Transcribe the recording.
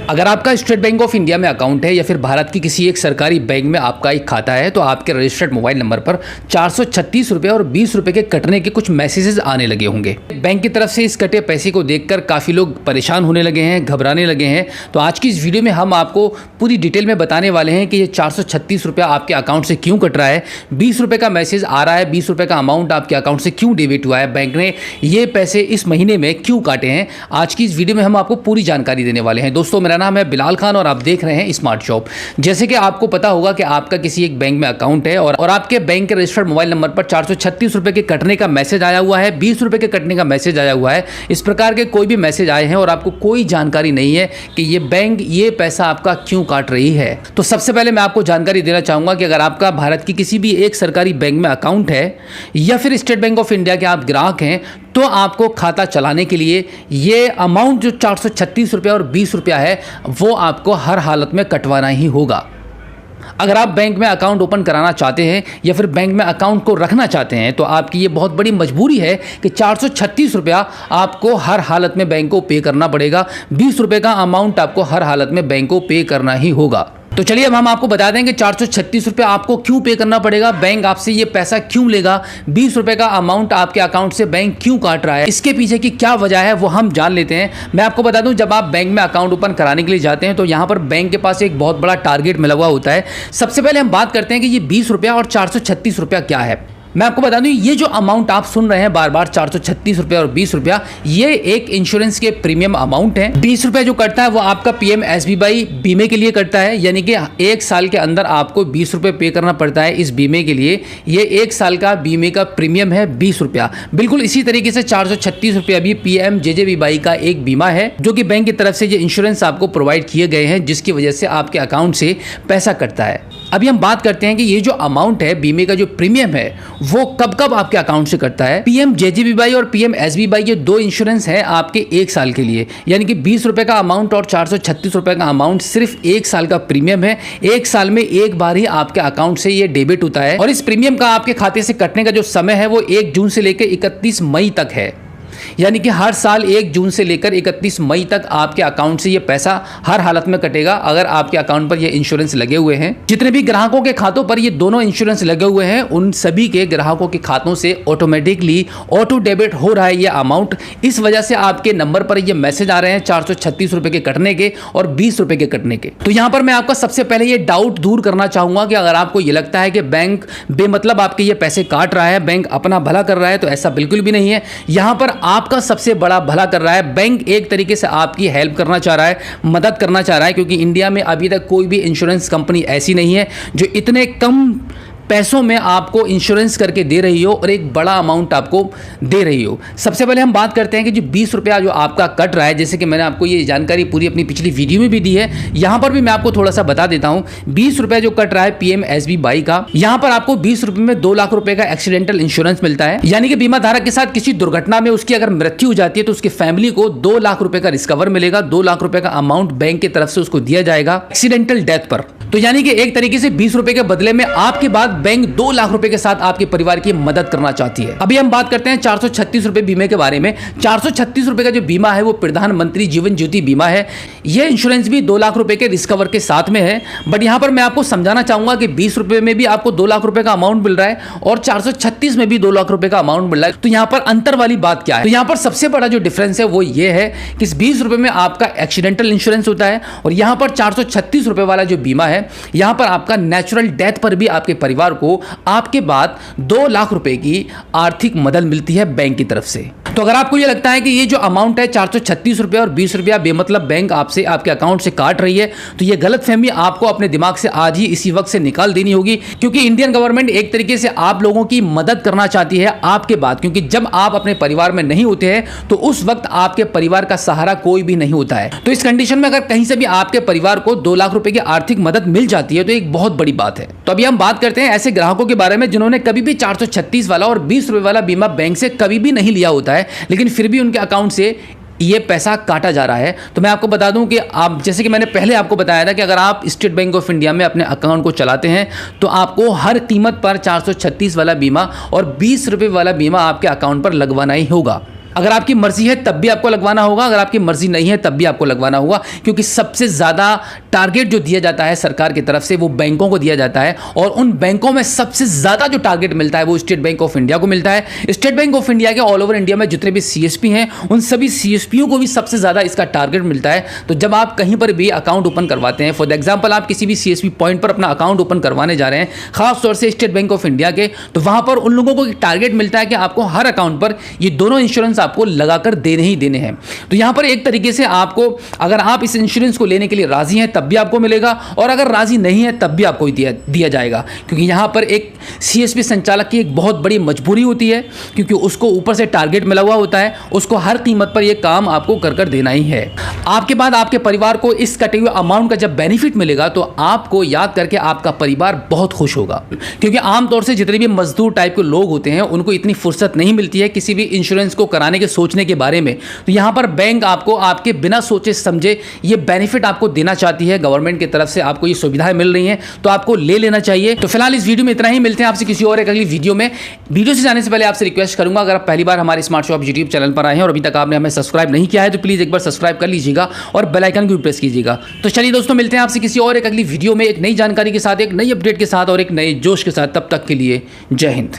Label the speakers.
Speaker 1: अगर आपका state bank of India में अकाउंट है या फिर भारत की किसी एक सरकारी बैंक में आपका एक खाता है तो आपके रजिस्टर्ड मोबाइल नंबर पर 436 रुपये और 20 रुपये के कटने के कुछ मैसेजेस आने लगे होंगे। बैंक की तरफ से इस कटे पैसे को देखकर काफ़ी लोग परेशान होने लगे हैं, घबराने लगे हैं। तो आज की इस वीडियो में हम आपको पूरी डिटेल में बताने वाले हैं कि ये 436 रुपया आपके अकाउंट से क्यों कट रहा है, 20 रुपये का मैसेज आ रहा है, 20 रुपये का अमाउंट आपके अकाउंट से क्यों डेबिट हुआ है, बैंक ने ये पैसे इस महीने में क्यों काटे हैं। आज की इस वीडियो में हम आपको पूरी जानकारी देने वाले हैं। दोस्तों, मेरा नाम है बिलाल खान और आप देख रहे हैं स्मार्ट शॉप। जैसे कि आपको पता होगा कि आपका किसी एक बैंक में अकाउंट है और आपके बैंक के रजिस्टर्ड मोबाइल नंबर पर 436 रुपये के कटने का मैसेज आया हुआ है, 20 रुपये के कटने का मैसेज आया हुआ है। इस प्रकार के कोई भी मैसेज आए हैं और आपको कोई जानकारी नहीं है कि ये बैंक ये पैसा आपका क्यों काट रही है, तो सबसे पहले मैं आपको जानकारी देना चाहूंगा कि अगर आपका भारत की किसी भी एक सरकारी बैंक में अकाउंट है या फिर स्टेट बैंक ऑफ इंडिया के आप ग्राहक हैं तो आपको खाता चलाने के लिए ये अमाउंट जो 436 रुपया और 20 रुपया है वो आपको हर हालत में कटवाना ही होगा। अगर आप बैंक में अकाउंट ओपन कराना चाहते हैं या फिर बैंक में अकाउंट को रखना चाहते हैं तो आपकी ये बहुत बड़ी मजबूरी है कि 436 रुपया आपको हर हालत में बैंक को पे करना पड़ेगा, 20 रुपये का अमाउंट आपको हर हालत में बैंक को पे करना ही होगा। तो चलिए अब हम आपको बता दें कि 436 रुपये आपको क्यों पे करना पड़ेगा, बैंक आपसे ये पैसा क्यों लेगा, 20 रुपये का अमाउंट आपके अकाउंट से बैंक क्यों काट रहा है, इसके पीछे की क्या वजह है वो हम जान लेते हैं। मैं आपको बता दूं, जब आप बैंक में अकाउंट ओपन कराने के लिए जाते हैं तो यहाँ पर बैंक के पास एक बहुत बड़ा टारगेट मिला हुआ होता है। सबसे पहले हम बात करते हैं कि ये 20 रुपया और 436 रुपया क्या है। मैं आपको बता दूं, ये जो अमाउंट आप सुन रहे हैं बार बार 436 रुपया और 20 रुपया, ये एक इंश्योरेंस के प्रीमियम अमाउंट है। 20 रुपया जो कटता है वो आपका PMSBY बीमे के लिए कटता है, यानी कि एक साल के अंदर आपको 20 रुपये पे करना पड़ता है इस बीमे के लिए। ये एक साल का बीमे का प्रीमियम है 20 रुपया। बिल्कुल इसी तरीके से 436 रुपया भी PMJJBY का एक बीमा है जो कि बैंक की तरफ से ये इंश्योरेंस आपको प्रोवाइड किए गए हैं, जिसकी वजह से आपके अकाउंट से पैसा कटता है। अभी हम बात करते हैं कि ये जो अमाउंट है बीमे का जो प्रीमियम है वो कब कब आपके अकाउंट से कटता है। PMJJBY और PMSBY ये दो इंश्योरेंस हैं आपके एक साल के लिए, यानी कि 20 रुपये का अमाउंट और 436 रुपये का अमाउंट सिर्फ एक साल का प्रीमियम है। एक साल में एक बार ही आपके अकाउंट से ये डेबिट होता है और इस प्रीमियम का आपके खाते से कटने का जो समय है वो 1 जून से लेकर 31 मई तक है, यानी कि हर साल 1 जून से लेकर 31 मई तक आपके अकाउंट से ये पैसा हर हालत में कटेगा अगर आपके अकाउंट पर ये इंश्योरेंस लगे हुए हैं। जितने भी ग्राहकों के खातों पर ये दोनों इंश्योरेंस लगे हुए हैं उन सभी के ग्राहकों के खातों से ऑटोमेटिकली ऑटो डेबिट हो रहा है ये अमाउंट। इस वजह से आपके नंबर पर ये मैसेज आ रहे हैं 436 रुपये के कटने के और 20 रुपये के कटने के। तो यहां पर मैं आपका सबसे पहले ये डाउट दूर करना चाहूंगा कि अगर आपको ये लगता है कि बैंक बेमतलब आपके ये पैसे काट रहा है, बैंक अपना भला कर रहा है, तो ऐसा बिल्कुल भी नहीं है। यहां पर आपका सबसे बड़ा भला कर रहा है बैंक, एक तरीके से आपकी हेल्प करना चाह रहा है, मदद करना चाह रहा है, क्योंकि इंडिया में अभी तक कोई भी इंश्योरेंस कंपनी ऐसी नहीं है जो इतने कम पैसों में आपको इंश्योरेंस करके दे रही हो और एक बड़ा अमाउंट आपको दे रही हो। सबसे पहले हम बात करते हैं कि जो 20 रुपया जो आपका कट रहा है, जैसे कि मैंने आपको ये जानकारी पूरी अपनी पिछली वीडियो में भी दी है, यहां पर भी मैं आपको थोड़ा सा बता देता हूं। 20 रुपया जो कट रहा है PMSBY का, यहां पर आपको 20 रुपये में 2 लाख रुपए का एक्सीडेंटल इंश्योरेंस मिलता है, यानी कि बीमा धारक के साथ किसी दुर्घटना में उसकी अगर मृत्यु हो जाती है तो उसकी फैमिली को 2 लाख रुपए का रिकवर मिलेगा। 2 लाख रुपए का अमाउंट बैंक की तरफ से उसको दिया जाएगा एक्सीडेंटल डेथ पर। तो यानी कि एक तरीके से 20 रुपए के बदले में आपके बाद बैंक 2 लाख रुपए के साथ आपके परिवार की मदद करना चाहती है। अभी हम बात करते हैं 436 रुपए बीमे के बारे में। 436 रुपए का जो बीमा है वो प्रधानमंत्री जीवन ज्योति बीमा है। यह इंश्योरेंस भी 2 लाख रुपए के रिकवर के साथ में है, बट यहां पर मैं आपको समझाना चाहूंगा कि 20 रुपए में भी आपको 2 लाख रुपए का अमाउंट मिल रहा है और 436 में भी 2 लाख रुपए का अमाउंट मिल रहा है। तो यहां पर अंतर वाली बात क्या है? तो यहां पर सबसे बड़ा जो डिफरेंस है वो ये है कि इस 20 रुपए में आपका एक्सीडेंटल इंश्योरेंस होता है और यहां पर 436 रुपए वाला जो बीमा है यहां पर आपका नेचुरल डेथ पर भी आपके परिवार को आपके बाद 2 लाख रुपए की आर्थिक मदद मिलती है बैंक की तरफ से। तो अगर आपको ये लगता है कि ये जो अमाउंट है 436 रुपये और 20 रुपया बेमतलब बैंक आपसे आपके अकाउंट से काट रही है, तो ये गलतफहमी आपको अपने दिमाग से आज ही इसी वक्त से निकाल देनी होगी, क्योंकि इंडियन गवर्नमेंट एक तरीके से आप लोगों की मदद करना चाहती है आपके बाद, क्योंकि जब आप अपने परिवार में नहीं होते हैं तो उस वक्त आपके परिवार का सहारा कोई भी नहीं होता है। तो इस कंडीशन में अगर कहीं से भी आपके परिवार को 2 लाख रुपए की आर्थिक मदद मिल जाती है तो एक बहुत बड़ी बात है। तो अभी हम बात करते हैं ऐसे ग्राहकों के बारे में जिन्होंने कभी भी 436 वाला और 20 रुपए वाला बीमा बैंक से कभी भी नहीं लिया होता है, लेकिन फिर भी उनके अकाउंट से ये पैसा काटा जा रहा है। तो मैं आपको बता दूं कि आप, जैसे कि मैंने पहले आपको बताया था कि अगर आप स्टेट बैंक ऑफ इंडिया में अपने अकाउंट को चलाते हैं तो आपको हर कीमत पर 436 वाला बीमा और 20 रुपये वाला बीमा आपके अकाउंट पर लगवाना ही होगा। अगर आपकी मर्जी है तब भी आपको लगवाना होगा, अगर आपकी मर्जी नहीं है तब भी आपको लगवाना होगा, क्योंकि सबसे ज़्यादा टारगेट जो दिया जाता है सरकार की तरफ से वो बैंकों को दिया जाता है, और उन बैंकों में सबसे ज़्यादा जो टारगेट मिलता है वो स्टेट बैंक ऑफ इंडिया को मिलता है। स्टेट बैंक ऑफ इंडिया के ऑल ओवर इंडिया में जितने भी सीएसपी हैं उन सभी सीएसपीओ को भी सबसे ज़्यादा इसका टारगेट मिलता है। तो जब आप कहीं पर भी अकाउंट ओपन करवाते हैं, फॉर एग्जाम्पल आप किसी भी सीएसपी पॉइंट पर अपना अकाउंट ओपन करवाने जा रहे हैं, खासतौर से स्टेट बैंक ऑफ इंडिया के, तो वहां पर उन लोगों को एक टारगेट मिलता है कि आपको हर अकाउंट पर ये दोनों इंश्योरेंस आपको लगाकर देने ही देने हैं। तो यहां पर एक तरीके से आपको, अगर आप इस इंश्योरेंस को लेने के लिए राजी हैं तब भी आपको मिलेगा, और अगर राजी नहीं है तब भी आपको दिया जाएगा, क्योंकि यहां पर एक सीएसपी संचालक की एक बहुत बड़ी मजबूरी होती है, क्योंकि उसको ऊपर से टारगेट मिला हुआ होता है, उसको हर कीमत पर यह काम आपको कर देना ही है। आपके बाद आपके परिवार को इस कटे हुए अमाउंट का जब बेनिफिट मिलेगा तो आपको याद करके आपका परिवार बहुत खुश होगा, क्योंकि आमतौर से जितने भी मजदूर टाइप के लोग होते हैं उनको इतनी फुर्सत नहीं मिलती है किसी भी इंश्योरेंस को कराने के सोचने के बारे में। तो यहां पर बैंक आपको आपके बिना सोचे समझे ये बेनिफिट आपको देना चाहती है, गवर्नमेंट की तरफ से आपको ये सुविधाएं मिल रही हैं, तो आपको ले लेना चाहिए। तो फिलहाल इस वीडियो में इतना ही, मिलते हैं आपसे किसी और एक अगली वीडियो में। वीडियो से जाने से पहले आपसे रिक्वेस्ट करूंगा, अगर आप पहली बार हमारे स्मार्ट शॉप यूट्यूब चैनल पर आए हैं और अभी तक आपने हमें सब्सक्राइब नहीं किया है तो प्लीज एक बार सब्सक्राइब कर लीजिएगा और बेल आइकन को भी प्रेस कीजिएगा। तो चलिए दोस्तों, मिलते हैं आपसे किसी और एक अगली वीडियो में, एक नई जानकारी के साथ, एक नई अपडेट के साथ और एक नए जोश के साथ। तब तक के लिए जय हिंद।